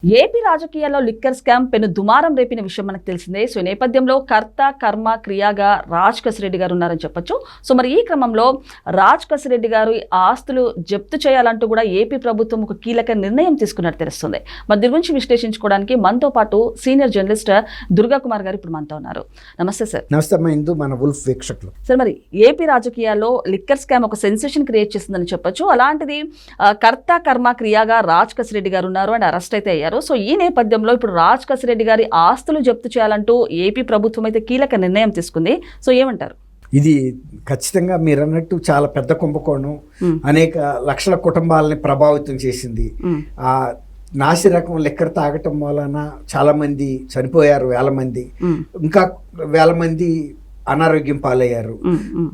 AP రాజకీయాల్లో liquor scam పెను దుమారం రేపిన విషయం మనకు తెలిసిందే. సో నేపథ్యంలో కర్త కర్మ క్రియాగా రాజ్ కసిరెడ్డి గారు ఉన్నారని చెప్పొచ్చు. సో మరి ఈ క్రమంలో రాజ్ కసిరెడ్డి గారు ఆస్తులు జప్తు చేయాలంటూ కూడా ఏపీ ప్రభుత్వం ఒక కీలక నిర్ణయం తీసుకున్నట్టు తెలుస్తుంది. మరి దీని గురించి విశ్లేషించుకోవడానికి మనతో పాటు సీనియర్ జర్నలిస్ట్ దుర్గా కుమార్ గారు ఇప్పుడు మనతో ఉన్నారు. నమస్తే సార్. నమస్తే హిందూ మన వుల్ఫ్ వీక్షకులు. సార్, మరి ఏపీ రాజకీయాల్లో లిక్కర్ స్కామ్ ఒక సెన్సేషన్ క్రియేట్ చేస్తుందని చెప్పొచ్చు. అలాంటిది కర్త కర్మ క్రియాగా రాజ్ కసిరెడ్డి గారు ఉన్నారు అండ్ అరెస్ట్ అయితే అయ్యారు. సో ఈ నేపథ్యంలో ఇప్పుడు రాజ్ కసిరెడ్డి గారి ఆస్తులు జప్తు చేయాలంటూ ఏపీ ప్రభుత్వం అయితే కీలక నిర్ణయం తీసుకుంది. సో ఏమంటారు? ఇది ఖచ్చితంగా మీరు అన్నట్టు చాలా పెద్ద కుంభకోణం, అనేక లక్షల కుటుంబాలని ప్రభావితం చేసింది. ఆ నాసి రకం లిక్కర్ తాగటం వలన చాలా మంది చనిపోయారు, వేల మంది, ఇంకా వేల మంది అనారోగ్యం పాలయ్యారు.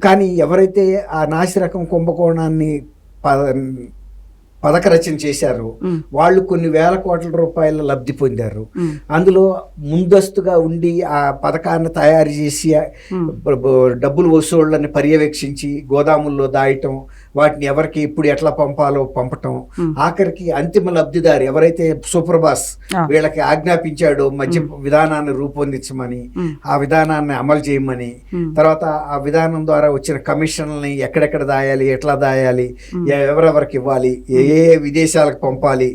కానీ ఎవరైతే ఆ నాసి రకం కుంభకోణాన్ని పథక రచన చేశారు వాళ్ళు కొన్ని వేల కోట్ల రూపాయల లబ్ధి పొందారు. అందులో ముందస్తుగా ఉండి ఆ పథకాన్ని తయారు చేసి డబ్బులు వసూళ్లని పర్యవేక్షించి గోదాముల్లో దాయటం, వాటిని ఎవరికి ఇప్పుడు ఎట్లా పంపాలో పంపటం, ఆఖరికి అంతిమ లబ్ధిదారు ఎవరైతే సూపర్ బాస్ వీళ్ళకి ఆజ్ఞాపించాడో మధ్య విధానాన్ని రూపొందించమని, ఆ విధానాన్ని అమలు చేయమని, తర్వాత ఆ విధానం ద్వారా వచ్చిన కమిషన్లని ఎక్కడెక్కడ దాయాలి, ఎట్లా దాయాలి, ఎవరెవరికి ఇవ్వాలి, ఏ విదేశాలకు పంపాలి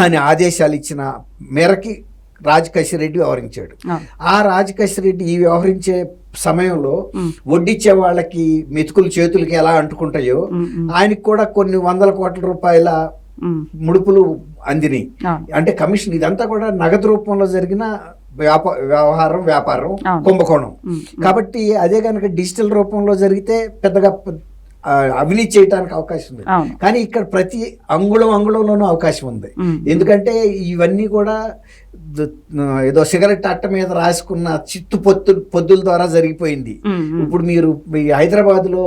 అని ఆదేశాలు ఇచ్చిన మేరకి రాజ్ కసిరెడ్డి వ్యవహరించాడు. ఆ రాజ్ కసిరెడ్డి ఈ వ్యవహరించే సమయంలో వడ్డిచ్చే వాళ్ళకి మెతుకులు చేతులకి ఎలా అంటుకుంటాయో ఆయనకు కూడా కొన్ని వందల కోట్ల రూపాయల ముడుపులు అందినాయి. అంటే కమిషన్, ఇదంతా కూడా నగదు రూపంలో జరిగిన వ్యాపారం కుంభకోణం. కాబట్టి అదే కనుక డిజిటల్ రూపంలో జరిగితే పెద్దగా అవినీతి చేయడానికి అవకాశం ఉంది. కానీ ఇక్కడ ప్రతి అంగుళంలోనూ అవకాశం ఉంది. ఎందుకంటే ఇవన్నీ కూడా ఏదో సిగరెట్ అట్ట మీద రాసుకున్న చిత్తు పొద్దుల ద్వారా జరిగిపోయింది. ఇప్పుడు మీరు హైదరాబాద్లో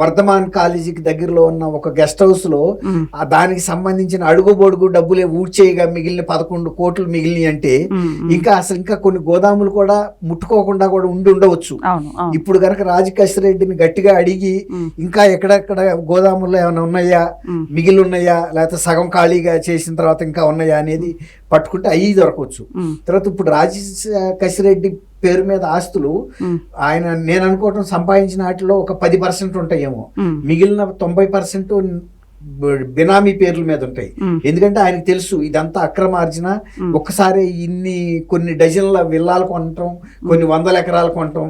వర్ధమాన్ కాలేజీకి దగ్గరలో ఉన్న ఒక గెస్ట్ హౌస్ లో దానికి సంబంధించిన అడుగు బొడుగు డబ్బులే ఊడ్చేయగా మిగిలిన 11 కోట్లు మిగిలిన అంటే ఇంకా కొన్ని గోదాములు కూడా ముట్టుకోకుండా కూడా ఉండవచ్చు. ఇప్పుడు కనుక రాజ్ కసిరెడ్డిని గట్టిగా అడిగి ఇంకా ఎక్కడెక్కడ గోదాముల్లో ఏమైనా ఉన్నాయా, మిగిలి ఉన్నాయా, లేకపోతే సగం ఖాళీగా చేసిన తర్వాత ఇంకా ఉన్నాయా అనేది పట్టుకుంటే అయ్యి దొరకవచ్చు. తర్వాత ఇప్పుడు రాజ్ కసిరెడ్డి పేరు మీద ఆస్తులు ఆయన నేను అనుకోవటం సంపాదించిన వాటిలో ఒక 10% ఉంటాయేమో, మిగిలిన 90% బినామీ పేర్ల మీద ఉంటాయి. ఎందుకంటే ఆయనకు తెలుసు ఇదంతా అక్రమార్జన. ఒక్కసారి కొన్ని డజన్ల విల్లాలు కొనటం, కొన్ని 100 ఎకరాలు కొనటం,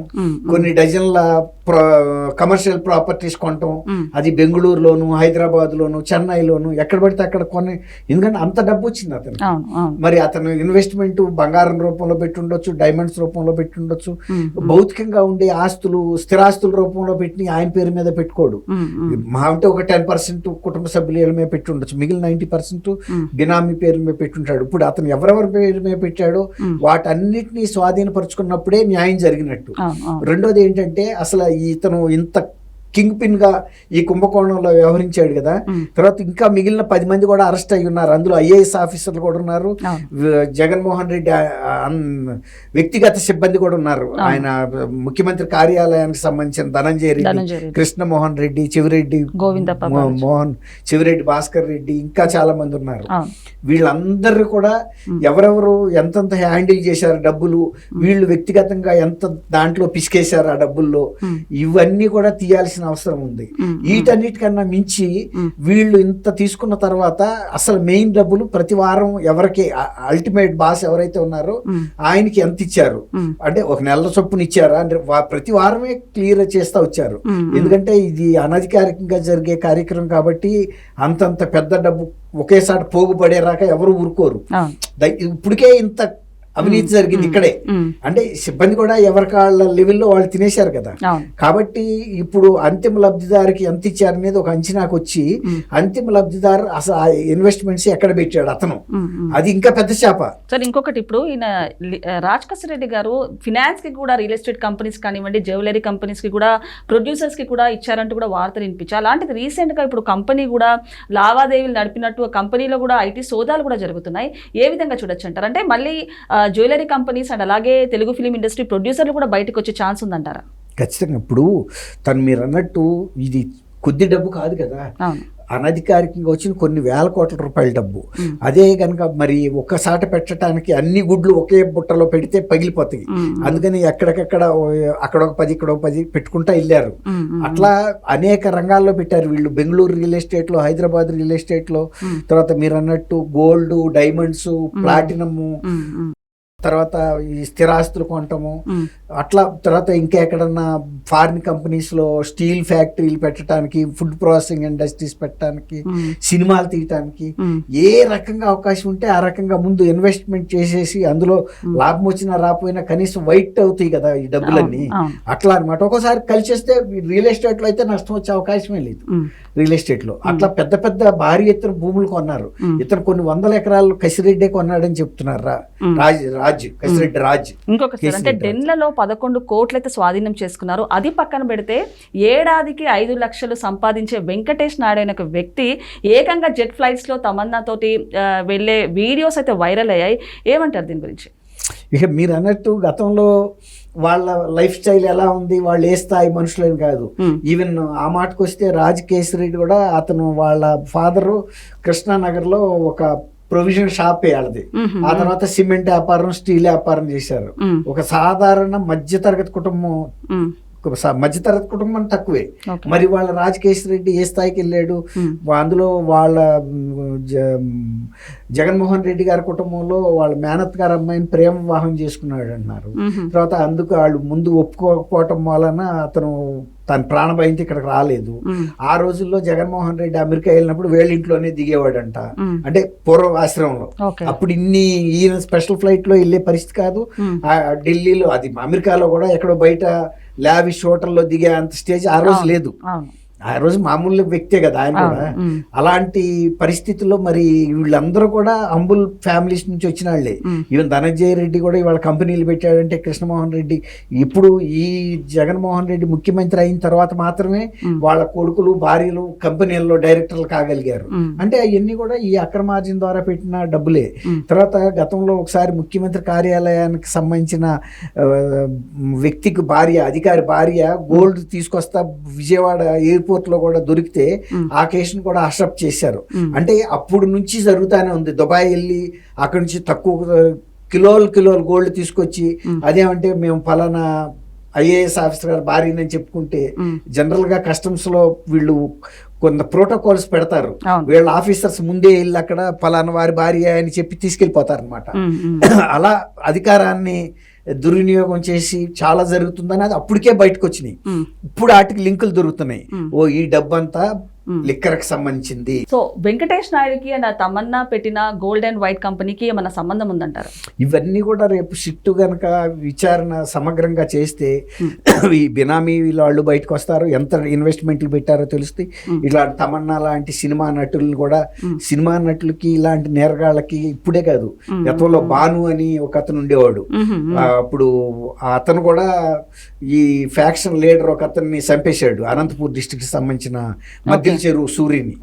కొన్ని డజన్ల కమర్షియల్ ప్రాపర్టీస్ కొనటం, అది బెంగళూరులోను, హైదరాబాద్లోను, చెన్నైలోను ఎక్కడ పడితే అక్కడ కొన్ని. ఎందుకంటే అంత డబ్బు వచ్చింది అతను. మరి అతను ఇన్వెస్ట్మెంట్ బంగారం రూపంలో పెట్టి ఉండొచ్చు, డైమండ్స్ రూపంలో పెట్టి ఉండొచ్చు, భౌతికంగా ఉండే ఆస్తులు స్థిరాస్తుల రూపంలో పెట్టి ఆయన పేరు మీద పెట్టుకోడు. మా అంటే ఒక 10% కుటుంబ సభ్యుల మీద పెట్టి ఉండొచ్చు, మిగిలిన 90% బినామీ పేరు మీద పెట్టుంటాడు. ఇప్పుడు అతను ఎవరెవరి పేరు మీద పెట్టాడో వాటన్నిటినీ స్వాధీనపరుచుకున్నప్పుడే న్యాయం జరిగినట్టు. రెండోది ఏంటంటే అసలు ఇతను ఇంత కింగ్ పిన్ గా ఈ కుంభకోణంలో వ్యవహరించాడు కదా. తర్వాత ఇంకా మిగిలిన 10 మంది కూడా అరెస్ట్ అయ్యి ఉన్నారు. అందులో ఐఏఎస్ ఆఫీసర్లు కూడా ఉన్నారు, జగన్మోహన్ రెడ్డి వ్యక్తిగత సిబ్బంది కూడా ఉన్నారు. ఆయన ముఖ్యమంత్రి కార్యాలయానికి సంబంధించిన ధనంజయ రెడ్డి, కృష్ణమోహన్ రెడ్డి, చెవిరెడ్డి భాస్కర్ రెడ్డి, ఇంకా చాలా మంది ఉన్నారు. వీళ్ళందరూ కూడా ఎవరెవరు ఎంతంత హ్యాండిల్ చేశారు డబ్బులు, వీళ్ళు వ్యక్తిగతంగా ఎంత దాంట్లో పిసికేశారు ఆ డబ్బుల్లో, ఇవన్నీ కూడా తీయాల్సిన అవసరం ఉంది. వీటన్నిటికన్నా మించి వీళ్ళు ఇంత తీసుకున్న తర్వాత అసలు మెయిన్ డబ్బులు ప్రతి వారం ఎవరికి అల్టిమేట్ బాస్ ఎవరైతే ఉన్నారో ఆయనకి ఎంత ఇచ్చారు, అంటే ఒక నెల చొప్పున ఇచ్చారా అంటే ప్రతి వారమే క్లియర్ చేస్తా వచ్చారు. ఎందుకంటే ఇది అనధికారికంగా జరిగే కార్యక్రమం కాబట్టి అంతంత పెద్ద డబ్బు ఒకేసారి పోగుపడేరాక ఎవరు ఊరుకోరు. ఇప్పటికే ఇంత అవినీతి జరిగింది ఇక్కడే. అంటే సిబ్బంది కూడా ఎవరికాళ్ళ లెవెల్లో వాళ్ళు తినేశారు కదా. కాబట్టి ఇప్పుడు అంతిమ లబ్ధిదారికి ఎంత ఇచ్చారనేది ఒక అంచనాకు వచ్చి అంతిమ లబ్ధిదారు అసలు ఆ ఇన్వెస్ట్మెంట్స్ ఎక్కడ పెట్టాడు అతను, అది ఇంకా పెద్ద చేప. సార్, ఇంకొకటి ఇప్పుడు ఈయన రాజ్ కసిరెడ్డి గారు ఫినాన్స్ కి కూడా, రియల్ ఎస్టేట్ కంపెనీస్ కానివ్వండి, జ్యువెలరీ కంపెనీస్ కి కూడా, ప్రొడ్యూసర్స్ కి కూడా ఇచ్చారంటూ కూడా వార్తలు వినిపించారు. అలాంటిది రీసెంట్ గా ఇప్పుడు కంపెనీ కూడా లావాదేవీలు నడిపినట్టు కంపెనీలో కూడా ఐటీ సోదాలు కూడా జరుగుతున్నాయి. ఏ విధంగా చూడొచ్చు అంటారు? అంటే మళ్ళీ జ్యువెలరీ కంపెనీస్ అండ్ అలాగే తెలుగు ఫిలిం ఇండస్ట్రీ ప్రొడ్యూసర్లు కూడా బయటకు వచ్చే ఛాన్స్ ఉందంటారా? ఖచ్చితంగా. ఇప్పుడు మీరు అన్నట్టు ఇది కొద్ది డబ్బు కాదు కదా. అనధికారికంగా వచ్చిన కొన్ని వేల కోట్ల రూపాయల డబ్బు. అదే కనుక మరి ఒక్కసాట పెట్టడానికి అన్ని గుడ్లు ఒకే బుట్టలో పెడితే పగిలిపోతాయి. అందుకని ఎక్కడికక్కడ అక్కడ ఒక 10 ఇక్కడ ఒక 10 పెట్టుకుంటా వెళ్ళారు. అట్లా అనేక రంగాల్లో పెట్టారు వీళ్ళు. బెంగళూరు రియల్ ఎస్టేట్ లో, హైదరాబాద్ రియల్ ఎస్టేట్ లో, తర్వాత మీరు అన్నట్టు గోల్డ్, డైమండ్స్, ప్లాటినము, తర్వాత ఈ స్థిరాస్తులు కొనటము, అట్లా తర్వాత ఇంకా ఎక్కడన్నా ఫారిన్ కంపెనీస్ లో స్టీల్ ఫ్యాక్టరీలు పెట్టడానికి, ఫుడ్ ప్రాసెసింగ్ ఇండస్ట్రీస్ పెట్టడానికి, సినిమాలు తీయటానికి ఏ రకంగా అవకాశం ఉంటే ఆ రకంగా ముందు ఇన్వెస్ట్మెంట్ చేసేసి అందులో లాభం వచ్చినా రాకపోయినా కనీసం వైట్ అవుతాయి కదా ఈ డబ్బులన్నీ. అట్లా అనమాట. ఒక్కోసారి కలిసేస్తే రియల్ ఎస్టేట్ లో అయితే నష్టం వచ్చే అవకాశమే లేదు. రియల్ ఎస్టేట్ లో అట్లా పెద్ద పెద్ద భారీ ఎత్తున భూములు కొన్నారు. ఇతను కొన్ని 100 ఎకరాలు కసిరెడ్డే కొన్నాడని చెప్తున్నారు. ఇంకొకసారి అంటే డెన్లలో 11 కోట్లయితే స్వాధీనం చేసుకున్నారు. అది పక్కన పెడితే ఏడాదికి 5 లక్షలు సంపాదించే వెంకటేష్ నాయుడు అనే ఒక వ్యక్తి ఏకంగా జెట్ ఫ్లైట్స్ లో తమన్నా తోటి వెళ్ళే వీడియోస్ అయితే వైరల్ అయ్యాయి. ఏమంటారు దీని గురించి? ఇక మీరు అన్నట్టు గతంలో వాళ్ళ లైఫ్ స్టైల్ ఎలా ఉంది, వాళ్ళు ఏ స్థాయి మనుషులని కాదు. ఈవెన్ ఆ మాటకు వస్తే రాజ్ కేశరెడ్డి కూడా, అతను వాళ్ళ ఫాదరు కృష్ణానగర్ లో ఒక ప్రొవిజన్ షాప్ వాళ్ళది. ఆ తర్వాత సిమెంట్ వ్యాపారం, స్టీల్ వ్యాపారం చేశారు. ఒక సాధారణ మధ్యతరగతి కుటుంబం, మధ్యతరగతి కుటుంబం తక్కువే. మరి వాళ్ళ రాజకేశ్వర రెడ్డి ఏ స్థాయికి వెళ్ళాడు? అందులో వాళ్ళ జగన్మోహన్ రెడ్డి గారి కుటుంబంలో వాళ్ళ మేనత్ గారి అమ్మాయిని ప్రేమ వివాహం చేసుకున్నాడు అన్నారు. తర్వాత అందుకు వాళ్ళు ముందు ఒప్పుకోకపోవటం వలన అతను తన ప్రాణభయంతో ఇక్కడికి రాలేదు. ఆ రోజుల్లో జగన్మోహన్ రెడ్డి అమెరికా వెళ్ళినప్పుడు వేళ్ళ ఇంట్లోనే దిగేవాడంట, అంటే పూర్వ ఆశ్రమంలో. అప్పుడు ఈయన స్పెషల్ ఫ్లైట్ లో వెళ్ళే పరిస్థితి కాదు. ఢిల్లీలో, అది అమెరికాలో కూడా ఎక్కడో బయట లావిష్ హోటల్లో దిగే అంత స్టేజ్ ఆ రోజు లేదు. ఆ రోజు మామూలు వ్యక్తే కదా ఆయన కూడా. అలాంటి పరిస్థితుల్లో మరి వీళ్ళందరూ కూడా హంబుల్ ఫ్యామిలీస్ నుంచి వచ్చిన వాళ్ళే. ఈవెన్ ధనంజయ రెడ్డి కూడా ఇవాళ కంపెనీలు పెట్టాడంటే కృష్ణమోహన్ రెడ్డి ఇప్పుడు ఈ జగన్మోహన్ రెడ్డి ముఖ్యమంత్రి అయిన తర్వాత మాత్రమే వాళ్ళ కొడుకులు, భార్యలు కంపెనీల్లో డైరెక్టర్లు కాగలిగారు. అంటే అవన్నీ కూడా ఈ అక్రమార్జన ద్వారా పెట్టిన డబ్బులే. తర్వాత గతంలో ఒకసారి ముఖ్యమంత్రి కార్యాలయానికి సంబంధించిన వ్యక్తికి భార్య, అధికారి భార్య గోల్డ్ తీసుకొస్తా విజయవాడ ఎయిర్పోర్ట్ లో కూడా దొరికితే ఆ కేసును కూడా అక్సెప్ట్ చేశారు. అంటే అప్పుడు నుంచి జరుగుతానే ఉంది. దుబాయ్ వెళ్ళి అక్కడి నుంచి తక్కువ కిలోలు గోల్డ్ తీసుకొచ్చి, అదేమంటే మేము ఫలానా ఐఏఎస్ ఆఫీసర్ గారు భార్యని చెప్పుకుంటే జనరల్ గా కస్టమ్స్ లో వీళ్ళు కొంత ప్రోటోకాల్స్ పెడతారు. వీళ్ళ ఆఫీసర్స్ ముందే వెళ్ళి అక్కడ ఫలానా వారి భార్య అని చెప్పి తీసుకెళ్లిపోతారు అనమాట. అలా అధికారాన్ని దుర్వినియోగం చేసి చాలా జరుగుతుందని అది అప్పటికే బయటకు వచ్చినాయి. ఇప్పుడు వాటికి లింకులు దొరుకుతున్నాయి. ఈ డబ్బంతా లిక్కర్కి సంబంధించింది. సో వెంకటేష్ నాయుడుకి అండ్ తమన్నా పెట్టిన గోల్డ్ అండ్ వైట్ కంపెనీకి ఏమైనా సంబంధం ఉందంటారు? ఇవన్నీ కూడా రేపు షిఫ్ట్ గనక విచారణ సమగ్రంగా చేస్తే ఈ బినామీ వాళ్ళు బయటకు వస్తారు, ఎంత ఇన్వెస్ట్మెంట్లు పెట్టారో తెలుస్తుంది. ఇలాంటి తమన్నా లాంటి సినిమా నటులు కూడా, సినిమా నటులకి ఇలాంటి నేరగాళ్ళకి ఇప్పుడే కాదు, గతంలో భాను అని ఒక అతను ఉండేవాడు. అప్పుడు అతను కూడా ఈ ఫ్యాక్షన్ లీడర్ ఒక అతన్ని చంపేశాడు, అనంతపూర్ డిస్ట్రిక్ట్ సంబంధించిన మధ్య చెరువు సూర్యుని.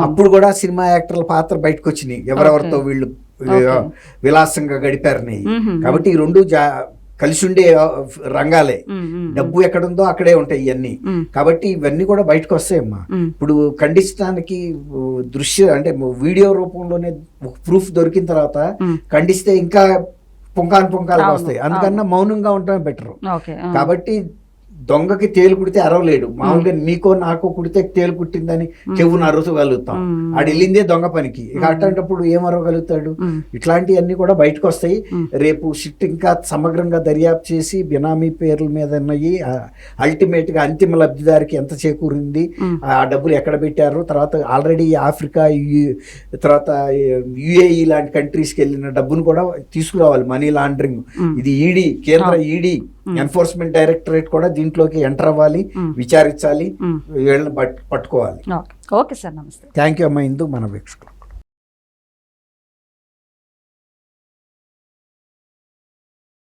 అప్పుడు కూడా సినిమా యాక్టర్ల పాత్ర బయటకు వచ్చినాయి, ఎవరెవరితో వీళ్ళు విలాసంగా గడిపారని. కాబట్టి ఈ రెండు కలిసి ఉండే రంగాలే. డబ్బు ఎక్కడుందో అక్కడే ఉంటాయి ఇవన్నీ. కాబట్టి ఇవన్నీ కూడా బయటకు వస్తాయమ్మా. ఇప్పుడు ఖండించడానికి అంటే వీడియో రూపంలోనే ప్రూఫ్ దొరికిన తర్వాత ఖండిస్తే ఇంకా పుంకాలుగా వస్తాయి. అందుకన్నా మౌనంగా ఉండటమే బెటర్. కాబట్టి దొంగకి తేలు కుడితే అరవలేడు. మామూలుగా నీకో నాకో కుడితే తేలు కుట్టిందని చెవును అరవగలుగుతాం. ఆడు వెళ్ళిందే దొంగ పనికి. ఇక అట్లాంటప్పుడు ఏం అరవగలుగుతాడు? ఇట్లాంటివన్నీ కూడా బయటకు వస్తాయి. రేపు షిఫ్ట్ ఇంకా సమగ్రంగా దర్యాప్తు చేసి బినామీ పేర్ల మీద ఉన్నాయి, అల్టిమేట్ గా అంతిమ లబ్ధిదారికి ఎంత చేకూరింది, ఆ డబ్బులు ఎక్కడ పెట్టారు, తర్వాత ఆల్రెడీ ఆఫ్రికా, తర్వాత యుఏఈ లాంటి కంట్రీస్కి వెళ్ళిన డబ్బును కూడా తీసుకురావాలి. మనీ లాండరింగ్ ఇది ఈడీ, కేంద్ర ఈడీ ఎన్ఫోర్స్మెంట్ డైరెక్టరేట్ కూడా దీంట్లోకి ఎంటర్ అవ్వాలి, విచారించాలి, వీళ్ళని పట్టుకోవాలి. ఓకే సార్, నమస్తే. థ్యాంక్ యూ అమ్మా ఇందు, మన వీక్షకులు.